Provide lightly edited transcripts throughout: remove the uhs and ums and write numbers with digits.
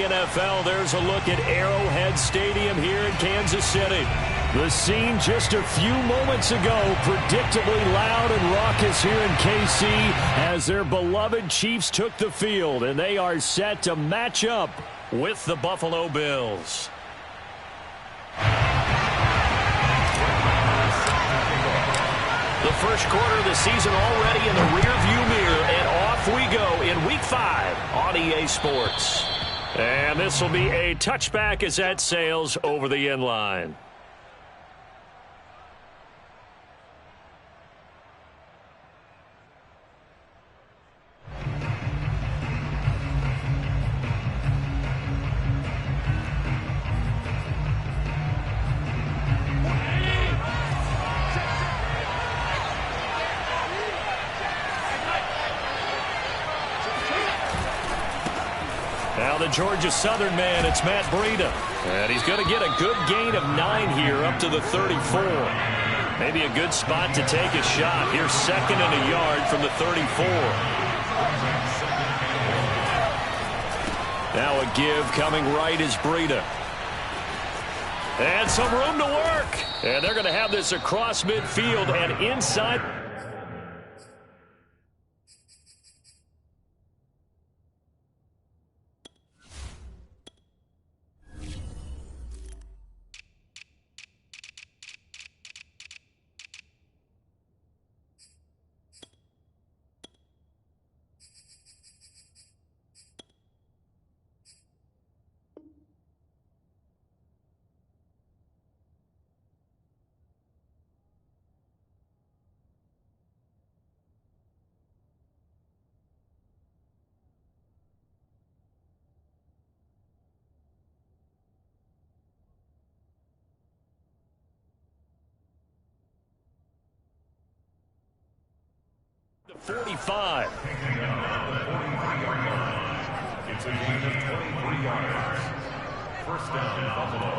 NFL, there's a look at Arrowhead Stadium here in Kansas City. The scene just a few moments ago, predictably loud and raucous here in KC as their beloved Chiefs took the field, and they are set to match up with the Buffalo Bills. The first quarter of the season already in the rearview mirror, and off we go in Week 5 on EA Sports. And this will be a touchback as that sails over the end line. Now the Georgia Southern man, it's Matt Breida. And he's going to get a good gain of 9 here up to the 34. Maybe a good spot to take a shot. Here's 2nd and a yard from the 34. Now a give coming right is Breida. And some room to work. And they're going to have this across midfield and inside. The 45. It's a gain of 23 yards. First down, Buffalo.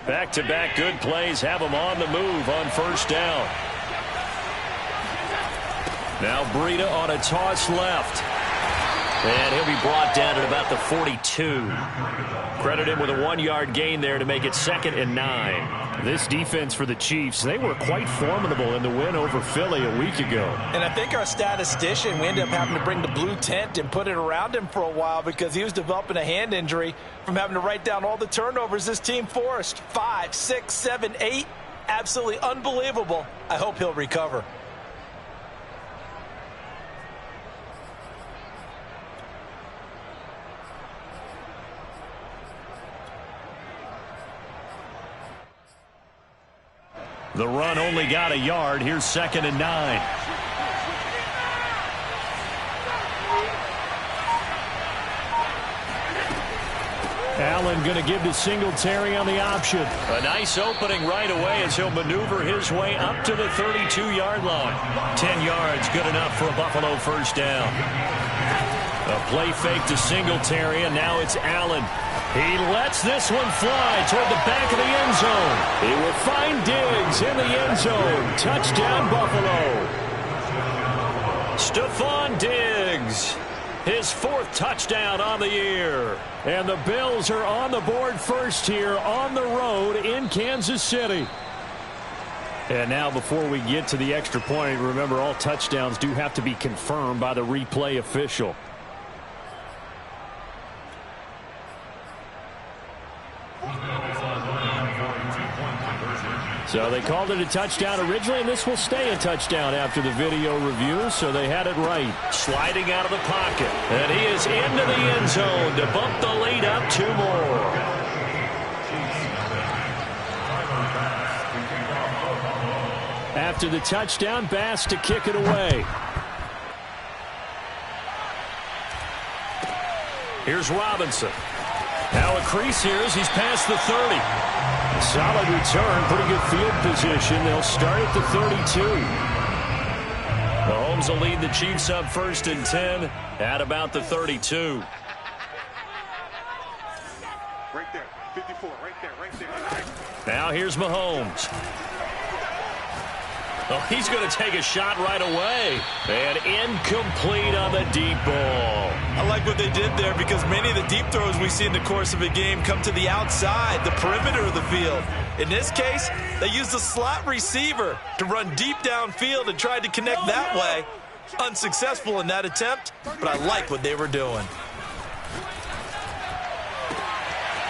Back-to-back good plays have them on the move on first down. Now Breida on a toss left. And he'll be brought down at about the 42. Credit him with a 1-yard gain there to make it 2nd and 9. This defense for the Chiefs, they were quite formidable in the win over Philly a week ago. And I think our statistician, we ended up having to bring the blue tent and put it around him for a while because he was developing a hand injury from having to write down all the turnovers this team forced. 5, 6, 7, 8. Absolutely unbelievable. I hope he'll recover. The run only got a yard. Here's 2nd and 9. Allen going to give to Singletary on the option. A nice opening right away as he'll maneuver his way up to the 32-yard line. 10 yards, good enough for a Buffalo first down. A play fake to Singletary, and now it's Allen. He lets this one fly toward the back of the end zone. He will find Diggs in the end zone. Touchdown, Buffalo. Stephon Diggs, his 4th touchdown on the year. And the Bills are on the board first here on the road in Kansas City. And now before we get to the extra point, remember all touchdowns do have to be confirmed by the replay official. So they called it a touchdown originally, and this will stay a touchdown after the video review, so they had it right. Sliding out of the pocket, and he is into the end zone to bump the lead up 2 more. After the touchdown, Bass to kick it away. Here's Robinson. Now a crease here as he's past the 30. A solid return, pretty good field position. They'll start at the 32. The Mahomes will lead the Chiefs up 1st and 10 at about the 32. Right there, 54, right there. Now here's Mahomes. Oh, he's going to take a shot right away. And incomplete on the deep ball. I like what they did there because many of the deep throws we see in the course of a game come to the outside, the perimeter of the field. In this case, they used the slot receiver to run deep downfield and tried to connect that way. Unsuccessful in that attempt, but I like what they were doing.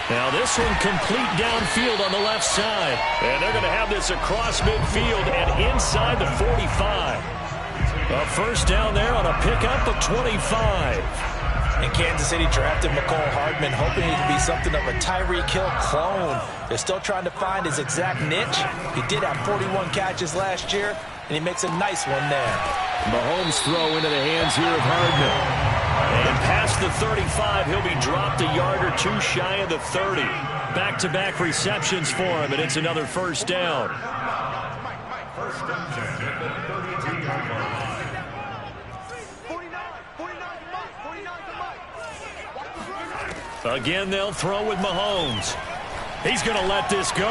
Now this one complete downfield on the left side. And they're going to have this across midfield and inside the 45. A first down there on a pickup of 25. And Kansas City drafted McCole Hardman, hoping he could be something of a Tyreek Hill clone. They're still trying to find his exact niche. He did have 41 catches last year, and he makes a nice one there. Mahomes throw into the hands here of Hardman. And past the 35, he'll be dropped a yard or two shy of the 30. Back-to-back receptions for him, and it's another first down. First and 10 at the 32-yard line. Again, they'll throw with Mahomes. He's going to let this go.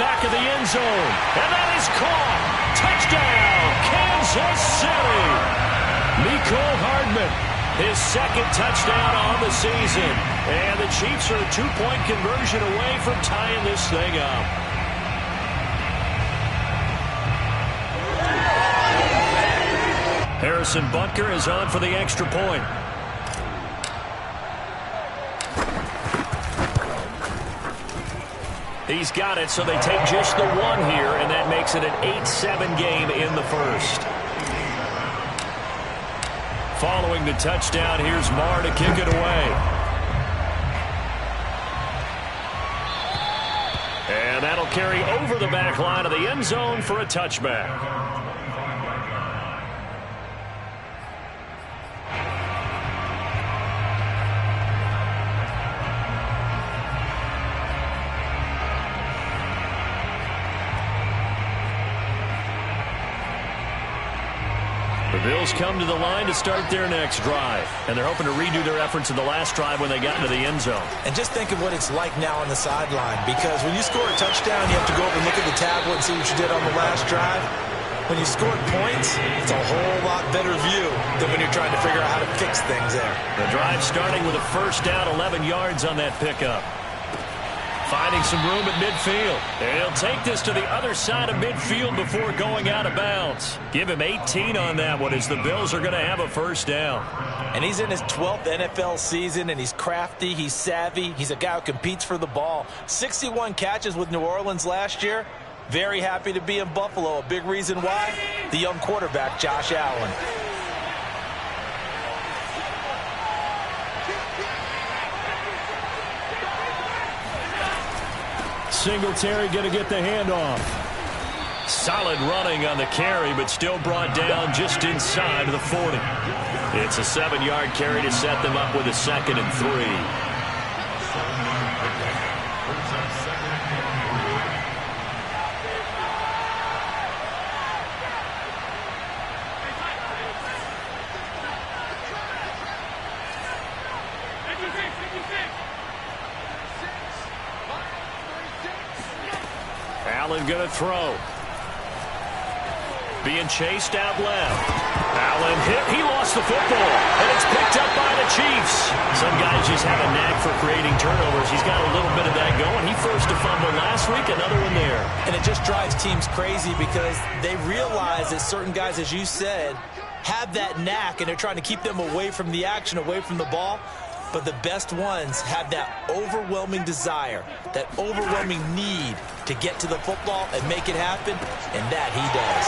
Back of the end zone. And that is caught. Touchdown, Kansas City. Mecole Hardman, his second touchdown on the season. And the Chiefs are a two-point conversion away from tying this thing up. Harrison Butker is on for the extra point. He's got it, so they take just the one here, and that makes it an 8-7 game in the first. Following the touchdown, here's Marr to kick it away. And that'll carry over the back line of the end zone for a touchback. The Bills come to the line to start their next drive, and they're hoping to redo their efforts in the last drive when they got into the end zone. And just think of what it's like now on the sideline, because when you score a touchdown, you have to go over and look at the tablet and see what you did on the last drive. When you scored points, it's a whole lot better view than when you're trying to figure out how to fix things there. The drive starting with a first down, 11 yards on that pickup. Finding some room at midfield. And he'll take this to the other side of midfield before going out of bounds. Give him 18 on that one as the Bills are going to have a first down. And he's in his 12th NFL season, and he's crafty, he's savvy, he's a guy who competes for the ball. 61 catches with New Orleans last year. Very happy to be in Buffalo. A big reason why? The young quarterback, Josh Allen. Singletary going to get the handoff. Solid running on the carry, but still brought down just inside the 40. It's a 7-yard carry to set them up with a 2nd and 3. Allen going to throw. Being chased out left. Allen hit. He lost the football. And it's picked up by the Chiefs. Some guys just have a knack for creating turnovers. He's got a little bit of that going. He forced a fumble last week. Another one there. And it just drives teams crazy because they realize that certain guys, as you said, have that knack, and they're trying to keep them away from the action, away from the ball. But the best ones have that overwhelming desire, that overwhelming need to get to the football and make it happen, and that he does.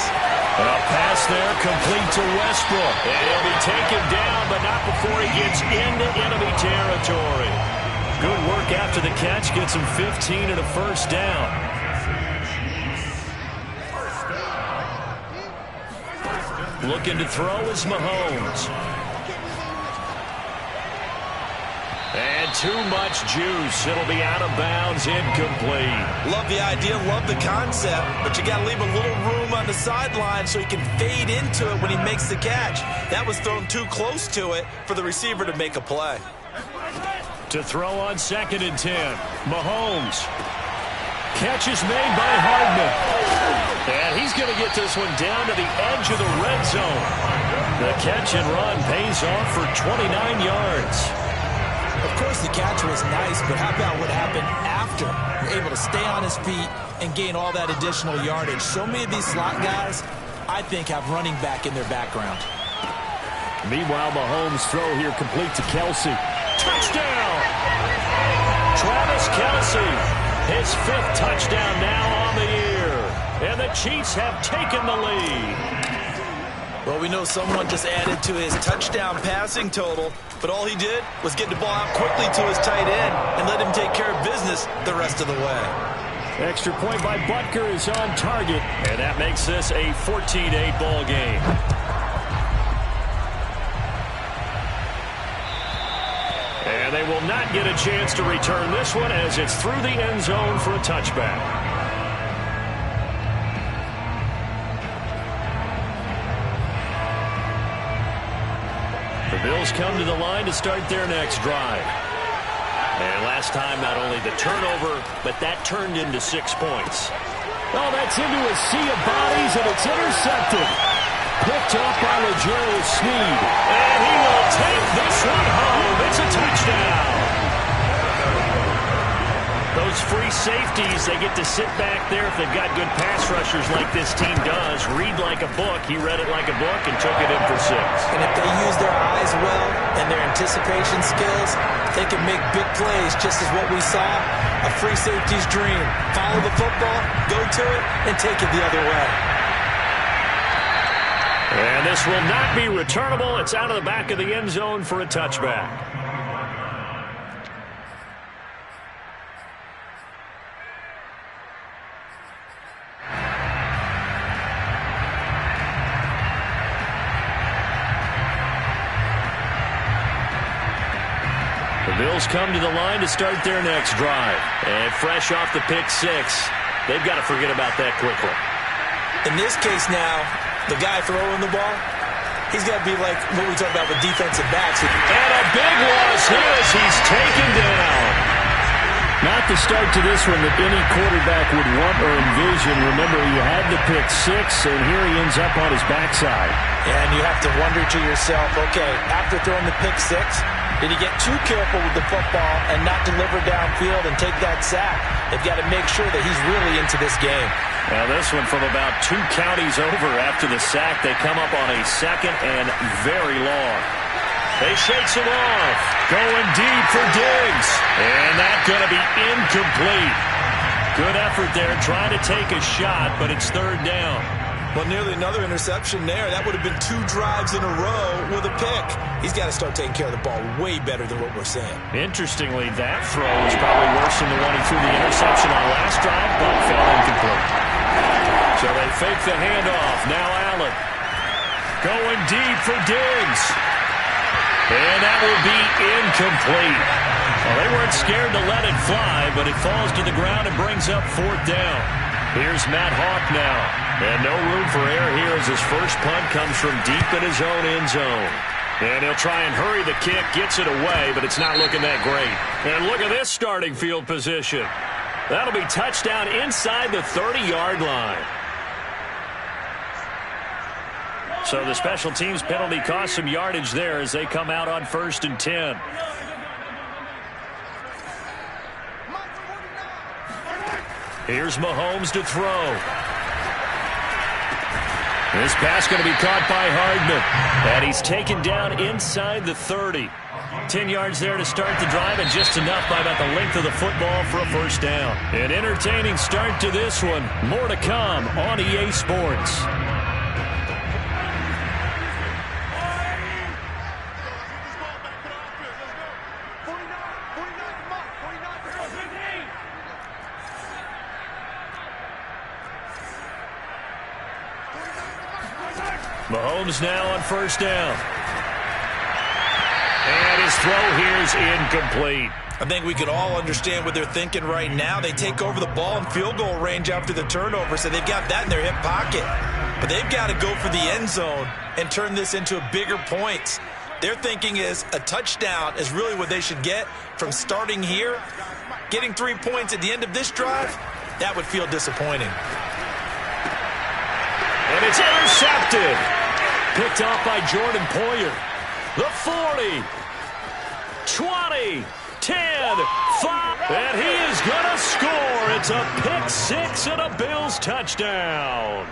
A pass there complete to Westbrook. And he'll be taken down, but not before he gets into enemy territory. Good work after the catch. Gets him 15 and a first down. Looking to throw is Mahomes. And too much juice. It'll be out of bounds, incomplete. Love the idea, love the concept, but you got to leave a little room on the sideline so he can fade into it when he makes the catch. That was thrown too close to it for the receiver to make a play. To throw on 2nd and 10. Mahomes. Catch is made by Hardman. And he's going to get this one down to the edge of the red zone. The catch and run pays off for 29 yards. Of course, the catch was nice, but how about what happened after? You're able to stay on his feet and gain all that additional yardage. So many of these slot guys, I think, have running back in their background. Meanwhile, Mahomes' throw here complete to Kelsey. Touchdown! Travis Kelce, his 5th touchdown now on the year. And the Chiefs have taken the lead. Well, we know someone just added to his touchdown passing total, but all he did was get the ball out quickly to his tight end and let him take care of business the rest of the way. Extra point by Butker is on target. And that makes this a 14-8 ball game. And they will not get a chance to return this one as it's through the end zone for a touchback. The Bills come to the line to start their next drive. And last time, not only the turnover, but that turned into 6 points. Oh, that's into a sea of bodies, and it's intercepted. Picked up by L'Jarius Sneed. And he will take this one home. It's a touchdown. Those free safeties, they get to sit back there if they've got good pass rushers like this team does. Read like a book. He read it like a book and took it in for 6. And if they use their eyes well and their anticipation skills, they can make big plays, just as what we saw, a free safety's dream. Follow the football, go to it, and take it the other way. And this will not be returnable. It's out of the back of the end zone for a touchback. The Bills come to the line to start their next drive. And fresh off the pick 6, they've got to forget about that quickly. In this case now, the guy throwing the ball, he's got to be like what we talk about with defensive backs. And a big loss here as he's taken down. Not the start to this one that any quarterback would want or envision. Remember, he had the pick 6, and here he ends up on his backside. And you have to wonder to yourself, okay, after throwing the pick 6, did he get too careful with the football and not deliver downfield and take that sack? They've got to make sure that he's really into this game. Now this one from about 2 counties over after the sack. They come up on a 2nd and very long. They shakes him off. Going deep for Diggs. And that's going to be incomplete. Good effort there trying to take a shot, but it's 3rd down. Well, nearly another interception there. That would have been 2 drives in a row with a pick. He's got to start taking care of the ball way better than what we're seeing. Interestingly, that throw was probably worse than the one he threw the interception on last drive, but fell incomplete. So they fake the handoff. Now Allen. Going deep for Diggs. And that will be incomplete. Well, they weren't scared to let it fly, but it falls to the ground and brings up 4th down. Here's Matt Hawk now. And no room for error here as his first punt comes from deep in his own end zone. And he'll try and hurry the kick, gets it away, but it's not looking that great. And look at this starting field position. That'll be touchdown inside the 30-yard line. So the special teams penalty cost some yardage there as they come out on 1st and 10. Here's Mahomes to throw. This pass going to be caught by Hardman. And he's taken down inside the 30. 10 yards there to start the drive, and just enough by about the length of the football for a 1st down. An entertaining start to this one. More to come on EA Sports. Mahomes now on 1st down. And his throw here is incomplete. I think we could all understand what they're thinking right now. They take over the ball in field goal range after the turnover, so they've got that in their hip pocket. But they've got to go for the end zone and turn this into bigger points. Their thinking is a touchdown is really what they should get from starting here. Getting 3 points at the end of this drive, that would feel disappointing. And it's intercepted. Picked off by Jordan Poyer. The 40, 20, 10, 5, and he is going to score. It's a pick six and a Bills touchdown.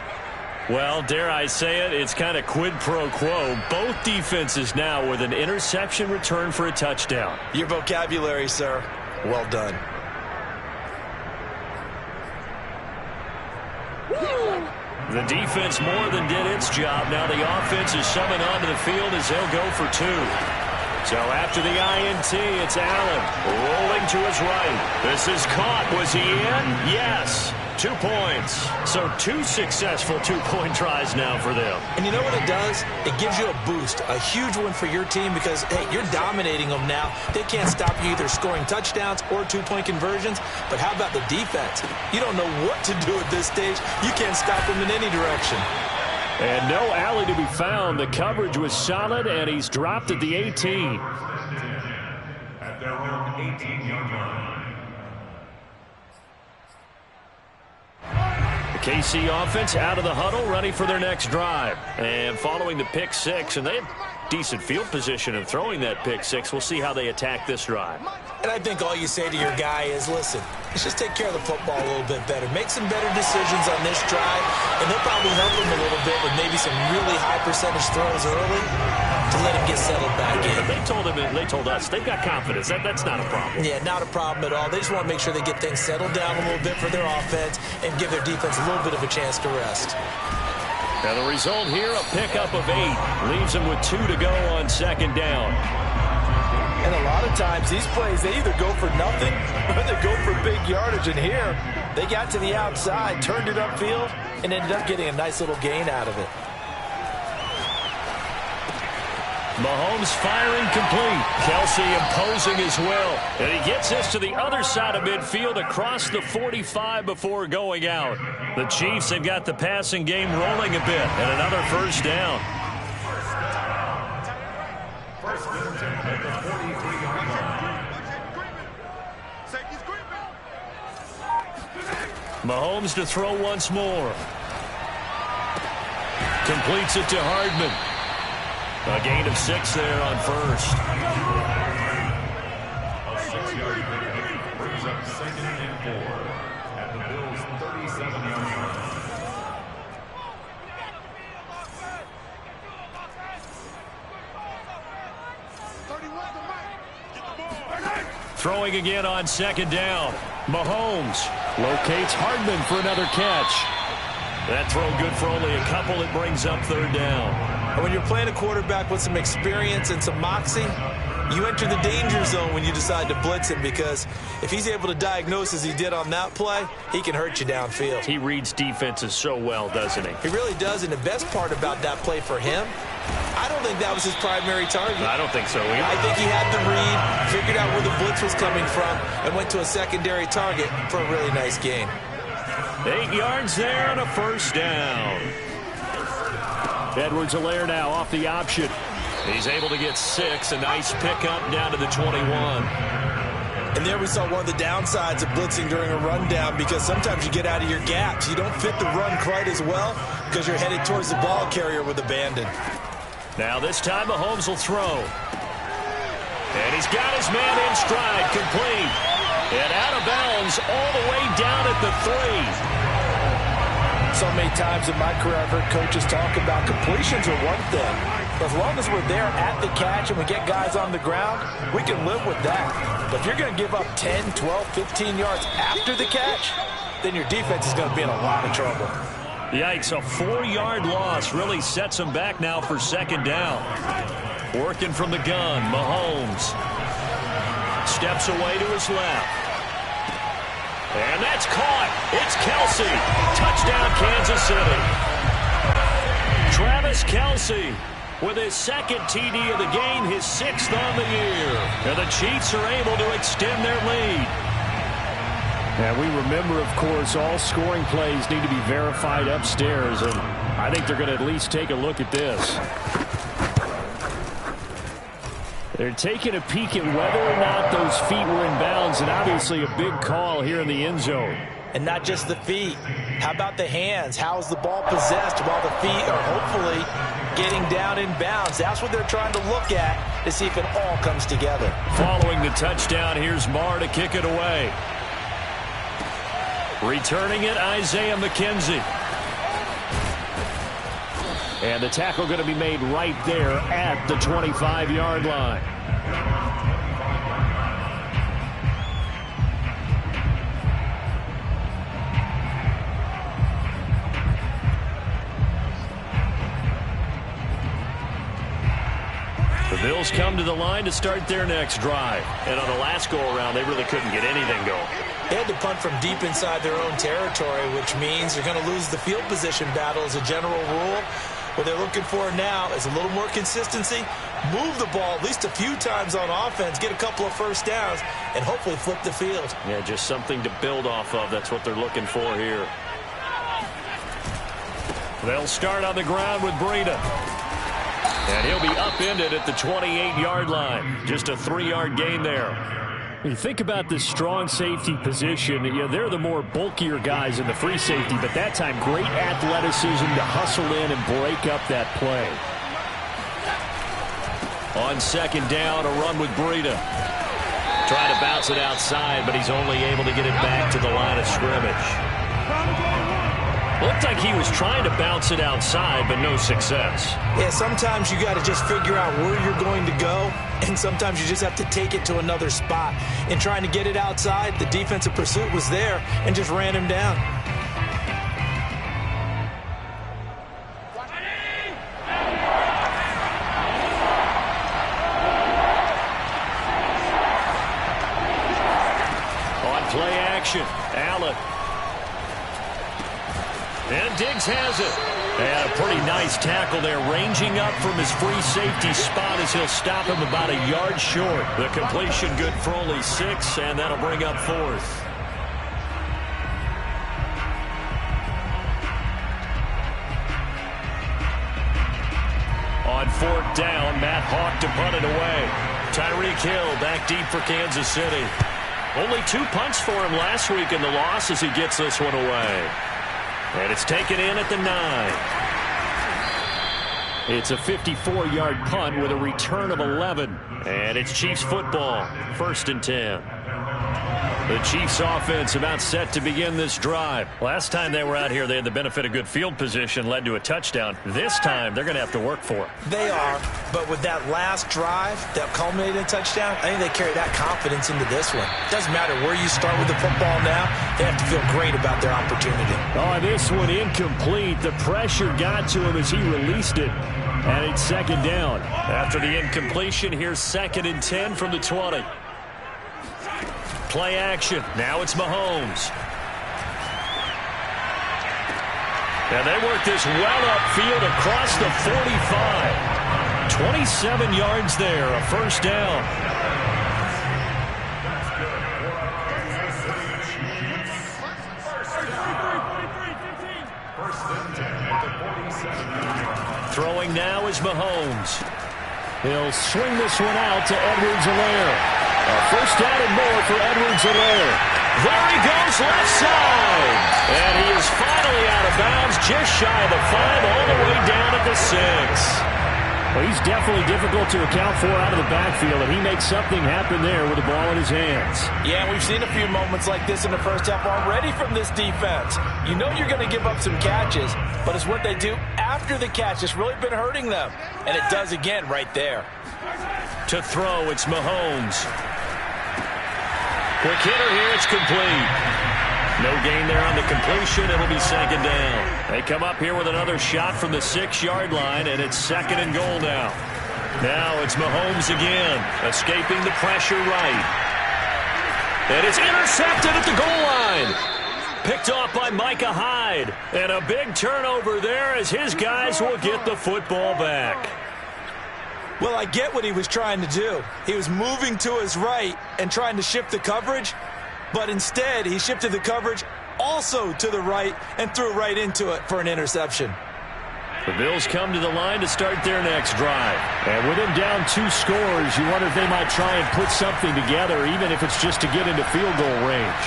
Well, dare I say it, it's kind of quid pro quo. Both defenses now with an interception return for a touchdown. Your vocabulary, sir. Well done. The defense more than did its job. Now the offense is summoned onto the field as they'll go for two. So after the INT, it's Allen rolling to his right. This is caught. Was he in? Yes. 2 points. So 2 successful two-point tries now for them. And you know what it does? It gives you a boost, a huge one for your team because, hey, you're dominating them now. They can't stop you either scoring touchdowns or two-point conversions. But how about the defense? You don't know what to do at this stage. You can't stop them in any direction. And no alley to be found. The coverage was solid, and he's dropped at the 18. At their own 18-yard line. The KC offense out of the huddle, ready for their next drive. And following the pick six, and they have decent field position of throwing that pick six. We'll see how they attack this drive. And I think all you say to your guy is, listen, let's just take care of the football a little bit better. Make some better decisions on this drive, and they'll probably help him a little bit with maybe some really high percentage throws early to let him get settled back in. They told us they've got confidence. That's not a problem. Yeah, not a problem at all. They just want to make sure they get things settled down a little bit for their offense and give their defense a little bit of a chance to rest. Now the result here, a pickup of 8. Leaves them with 2 to go on second down. And a lot of times these plays, they either go for nothing or they go for big yardage. And here, they got to the outside, turned it upfield, and ended up getting a nice little gain out of it. Mahomes firing complete. Kelsey imposing as well. And he gets this to the other side of midfield across the 45 before going out. The Chiefs have got the passing game rolling a bit. And another first down. First and 10 at the 43-yard line. Mahomes to throw once more. Completes it to Hardman. A gain of 6 there on first. A 6-yard pickup brings up 2nd and 4 at the Bills' 37-yard line. Throwing again on second down. Mahomes locates Hardman for another catch. That throw good for only a couple. It brings up third down. And when you're playing a quarterback with some experience and some moxie, you enter the danger zone when you decide to blitz him, because if he's able to diagnose as he did on that play, he can hurt you downfield. He reads defenses so well, doesn't he? He really does, and the best part about that play for him, I don't think that was his primary target. I don't think so either. I think he had the read, figured out where the blitz was coming from, and went to a secondary target for a really nice gain. 8 yards there and a first down. Edwards-Helaire now off the option. He's able to get 6. A nice pickup down to the 21. And there we saw one of the downsides of blitzing during a rundown, because sometimes you get out of your gaps. You don't fit the run quite as well because you're headed towards the ball carrier with abandon. Now this time Mahomes will throw. And he's got his man in stride, complete. And out of bounds all the way down at the 3. So many times in my career I've heard coaches talk about completions are one thing. But as long as we're there at the catch and we get guys on the ground, we can live with that. But if you're going to give up 10, 12, 15 yards after the catch, then your defense is going to be in a lot of trouble. Yikes, a 4-yard loss really sets him back now for second down. Working from the gun, Mahomes steps away to his left. And that's caught. It's Kelsey. Touchdown, Kansas City. Travis Kelsey with his second TD of the game, his 6th on the year. And the Chiefs are able to extend their lead. And we remember, of course, all scoring plays need to be verified upstairs, and I think they're going to at least take a look at this. They're taking a peek at whether or not those feet were in bounds, and obviously a big call here in the end zone. And not just the feet. How about the hands? How is the ball possessed while the feet are hopefully getting down in bounds? That's what they're trying to look at to see if it all comes together. Following the touchdown, here's Marr to kick it away. Returning it, Isaiah McKenzie. And the tackle going to be made right there at the 25-yard line. The Bills come to the line to start their next drive. And on the last go-around, they really couldn't get anything going. They had to punt from deep inside their own territory, which means they're going to lose the field position battle as a general rule. What they're looking for now is a little more consistency, move the ball at least a few times on offense, get a couple of first downs, and hopefully flip the field. Yeah, just something to build off of. That's what they're looking for here. They'll start on the ground with Breida. And he'll be upended at the 28-yard line. Just a 3-yard gain there. When you think about this strong safety position, they're the more bulkier guys in the free safety, but that time great athleticism to hustle in and break up that play. On second down, a run with Breida. Trying to bounce it outside, but he's only able to get it back to the line of scrimmage. Looked like he was trying to bounce it outside, but no success. Yeah, sometimes you got to just figure out where you're going to go, and sometimes you just have to take it to another spot. In trying to get it outside, the defensive pursuit was there and just ran him down. On play action, Allen. And Diggs has it. And a pretty nice tackle there, ranging up from his free safety spot as he'll stop him about a yard short. The completion good for only 6, and that'll bring up 4th. On 4th down, Matt Hawk to punt it away. Tyreek Hill back deep for Kansas City. Only 2 punts for him last week in the loss as he gets this one away. And it's taken in at the 9. It's a 54-yard punt with a return of 11. And it's Chiefs football, 1st and 10. The Chiefs offense about set to begin this drive. Last time they were out here, they had the benefit of good field position, led to a touchdown. This time, they're going to have to work for it. They are, but with that last drive that culminated in a touchdown, I think they carry that confidence into this one. Doesn't matter where you start with the football now, they have to feel great about their opportunity. Oh, this one incomplete. The pressure got to him as he released it. And it's 2nd down. After the incompletion, here's 2nd and 10 from the 20. Play action. Now it's Mahomes. And they work this well upfield across the 45. 27 yards there, a 1st down. Throwing now is Mahomes. He'll swing this one out to Edwards-Helaire. A 1st down and more for Edwards-Helaire. There he goes, left side. And he is finally out of bounds, just shy of the 5, all the way down at the 6. Well, he's definitely difficult to account for out of the backfield, and he makes something happen there with the ball in his hands. Yeah, we've seen a few moments like this in the first half already from this defense. You know you're going to give up some catches, but it's what they do after the catch that's really been hurting them. And it does again right there. To throw, it's Mahomes. Quick hitter here, it's complete. No gain there on the completion. It'll be 2nd down. They come up here with another shot from the 6-yard line, and it's 2nd and goal now. Now it's Mahomes again, escaping the pressure right. And it's intercepted at the goal line. Picked off by Micah Hyde. And a big turnover there as his guys will get the football back. Well, I get what he was trying to do. He was moving to his right and trying to shift the coverage, but instead he shifted the coverage also to the right and threw right into it for an interception. The Bills come to the line to start their next drive. And with him down 2 scores, you wonder if they might try and put something together, even if it's just to get into field goal range.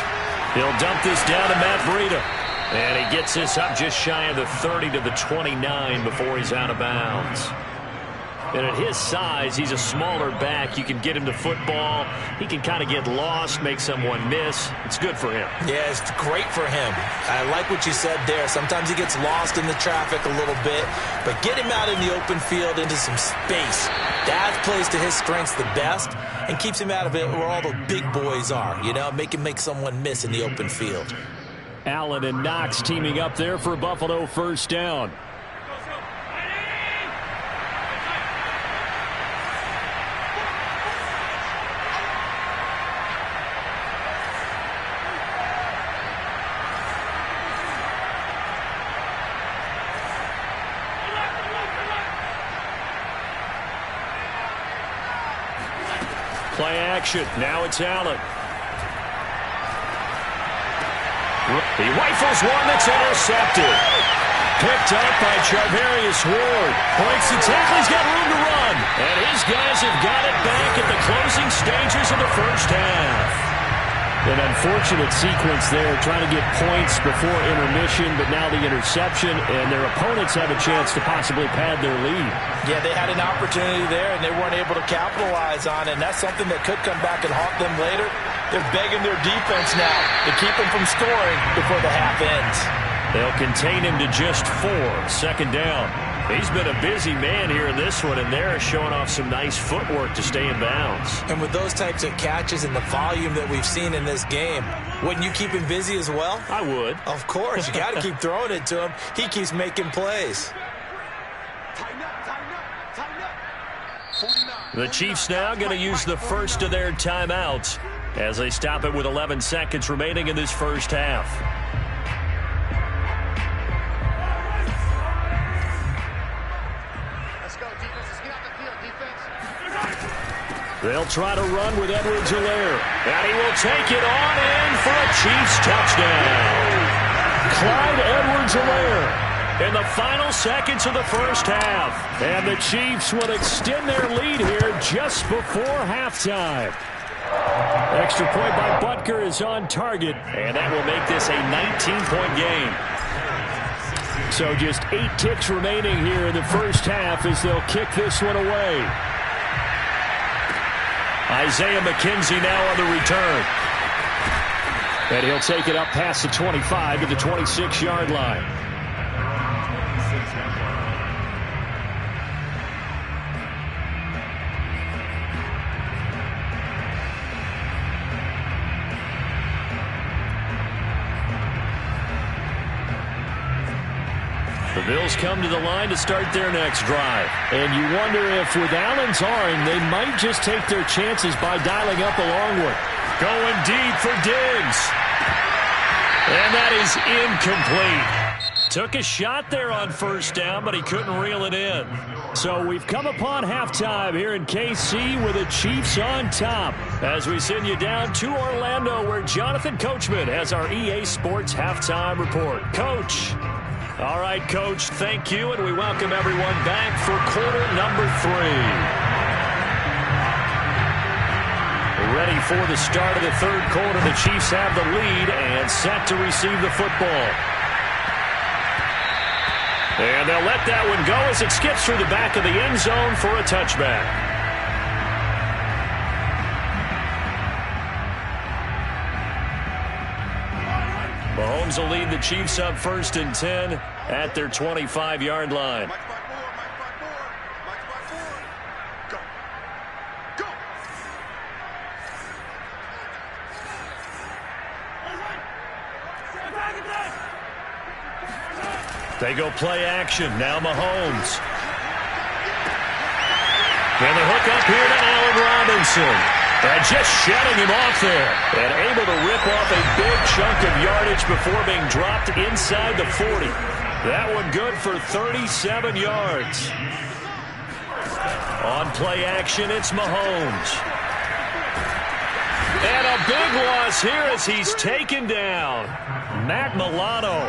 He'll dump this down to Matt Breida. And he gets this up just shy of the 30 to the 29 before he's out of bounds. And at his size, he's a smaller back. You can get him to football. He can kind of get lost, make someone miss. It's good for him. Yeah, it's great for him. I like what you said there. Sometimes he gets lost in the traffic a little bit, but get him out in the open field into some space. That plays to his strengths the best and keeps him out of it where all the big boys are. You know, make him make someone miss in the open field. Allen and Knox teaming up there for Buffalo first down. Play action. Now it's Allen. He rifles one that's intercepted. Picked up by Charvarius Ward. Breaks the tackle. He's got room to run. And his guys have got it back at the closing stages of the first half. An unfortunate sequence there, trying to get points before intermission, but now the interception, and their opponents have a chance to possibly pad their lead. Yeah, they had an opportunity there, and they weren't able to capitalize on it, and that's something that could come back and haunt them later. They're begging their defense now to keep them from scoring before the half ends. They'll contain him to just 4. Second down. He's been a busy man here in this one, and they're showing off some nice footwork to stay in bounds. And with those types of catches and the volume that we've seen in this game, wouldn't you keep him busy as well? I would. Of course. You got to keep throwing it to him. He keeps making plays. The Chiefs now going to use the first of their timeouts as they stop it with 11 seconds remaining in this first half. They'll try to run with Edwards-Helaire. And he will take it on in for a Chiefs touchdown. Clyde Edwards-Helaire In the final seconds of the first half. And the Chiefs will extend their lead here just before halftime. Extra point by Butker is on target. And that will make this a 19-point game. So just 8 ticks remaining here in the first half as they'll kick this one away. Isaiah McKenzie now on the return. And he'll take it up past the 25 to the 26-yard line. The Bills come to the line to start their next drive. And you wonder if with Allen's arm, they might just take their chances by dialing up a long one. Going deep for Diggs. And that is incomplete. Took a shot there on first down, but he couldn't reel it in. So we've come upon halftime here in KC with the Chiefs on top. As we send you down to Orlando, where Jonathan Coachman has our EA Sports halftime report. Coach. All right, Coach, thank you, and we welcome everyone back for quarter number 3. Ready for the start of the third quarter. The Chiefs have the lead and set to receive the football. And they'll let that one go as it skips through the back of the end zone for a touchback. Mahomes will lead the Chiefs up 1st and 10 at their 25-yard line. They go play action. Now Mahomes. And the hook up here to Allen Robinson. And just shutting him off there. And able to rip off a big chunk of yardage before being dropped inside the 40. That one good for 37 yards. On play action, it's Mahomes. And a big loss here as he's taken down. Matt Milano.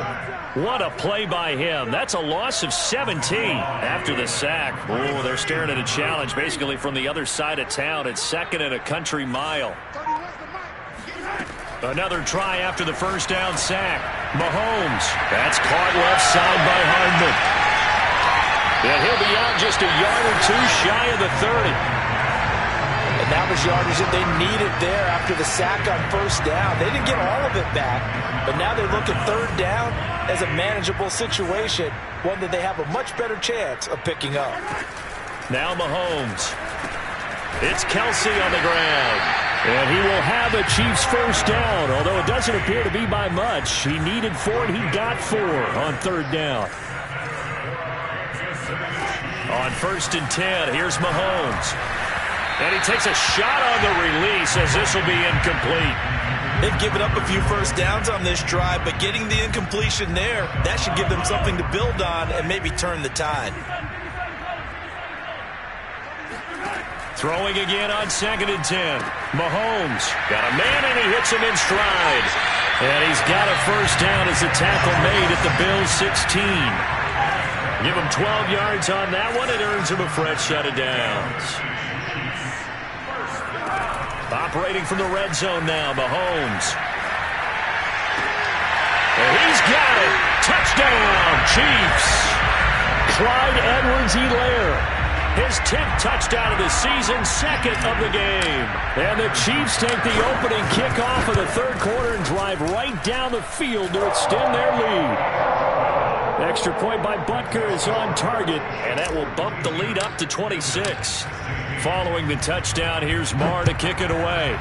What a play by him. That's a loss of 17 after the sack. Oh, they're staring at a challenge basically from the other side of town. It's second and a country mile. Another try after the first down sack. Mahomes. That's caught left side by Hardman. And he'll be out just a yard or two shy of the 30. And that was yardage that they needed there after the sack on first down. They didn't get all of it back, but now they look at third down as a manageable situation, one that they have a much better chance of picking up. Now Mahomes. It's Kelsey on the ground. And he will have a Chiefs first down, although it doesn't appear to be by much. He needed 4, and he got 4 on third down. On first and 10, here's Mahomes. And he takes a shot on the release as this will be incomplete. They've given up a few first downs on this drive, but getting the incompletion there, that should give them something to build on and maybe turn the tide. Throwing again on second and 10. Mahomes got a man and he hits him in stride. And he's got a first down as the tackle made at the Bills' 16. Give him 12 yards on that one. It earns him a fresh set of downs. Operating from the red zone now, Mahomes. And he's got it. Touchdown, Chiefs. Clyde Edwards-Helaire. His 10th touchdown of the season, second of the game. And the Chiefs take the opening kickoff of the third quarter and drive right down the field to extend their lead. Extra point by Butker is on target, and that will bump the lead up to 26. Following the touchdown, here's Marr to kick it away.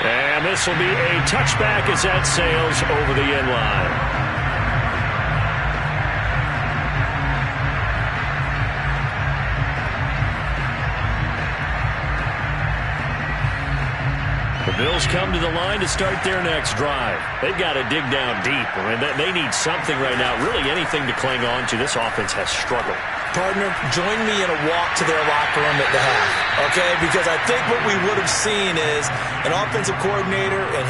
And this will be a touchback as that sails over the end line. The Bills come to the line to start their next drive. They've got to dig down deep. I mean, they need something right now, really anything to cling on to. This offense has struggled. Partner, join me in a walk to their locker room at the half, okay? Because I think what we would have seen is an offensive coordinator and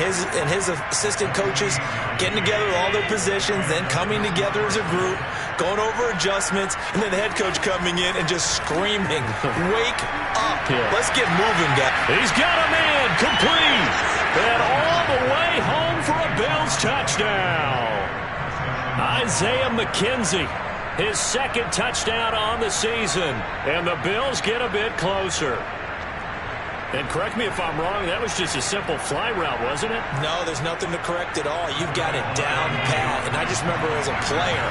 his assistant coaches getting together with all their positions, then coming together as a group, going over adjustments, and then the head coach coming in and just screaming, wake up. Yeah. Let's get moving, guys. He's got a man complete. And all the way home for a Bills touchdown. Isaiah McKenzie. His second touchdown on the season. And the Bills get a bit closer. And correct me if I'm wrong, that was just a simple fly route, wasn't it? No, there's nothing to correct at all. You've got it down pat. And I just remember as a player,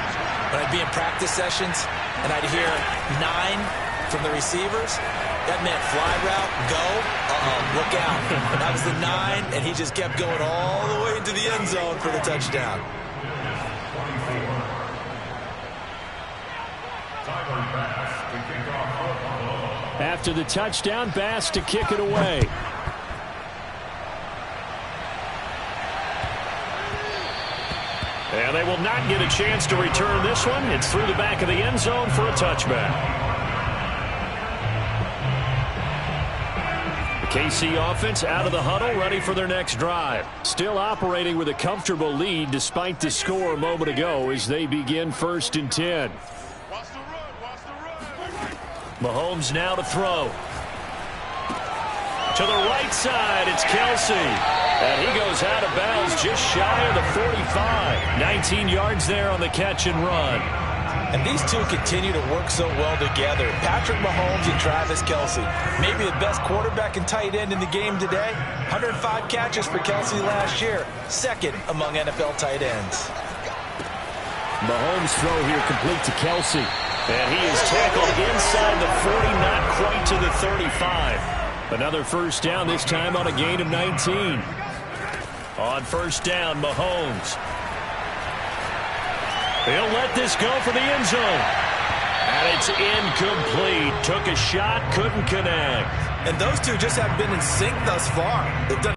when I'd be in practice sessions, and I'd hear 9 from the receivers, that meant fly route, go, look out. That was the 9, and he just kept going all the way into the end zone for the touchdown. After the touchdown, Bass to kick it away. And they will not get a chance to return this one. It's through the back of the end zone for a touchback. The KC offense out of the huddle, ready for their next drive. Still operating with a comfortable lead despite the score a moment ago as they begin first and 10. Mahomes now to throw. To the right side, it's Kelsey. And he goes out of bounds just shy of the 45. 19 yards there on the catch and run. And these two continue to work so well together. Patrick Mahomes and Travis Kelsey. Maybe the best quarterback and tight end in the game today. 105 catches for Kelsey last year. Second among NFL tight ends. Mahomes' throw here complete to Kelsey. And he is tackled inside the 40, not quite to the 35. Another first down, this time on a gain of 19. On first down, Mahomes. He'll let this go for the end zone. And it's incomplete. Took a shot, couldn't connect. And those two just haven't been in sync thus far. They've done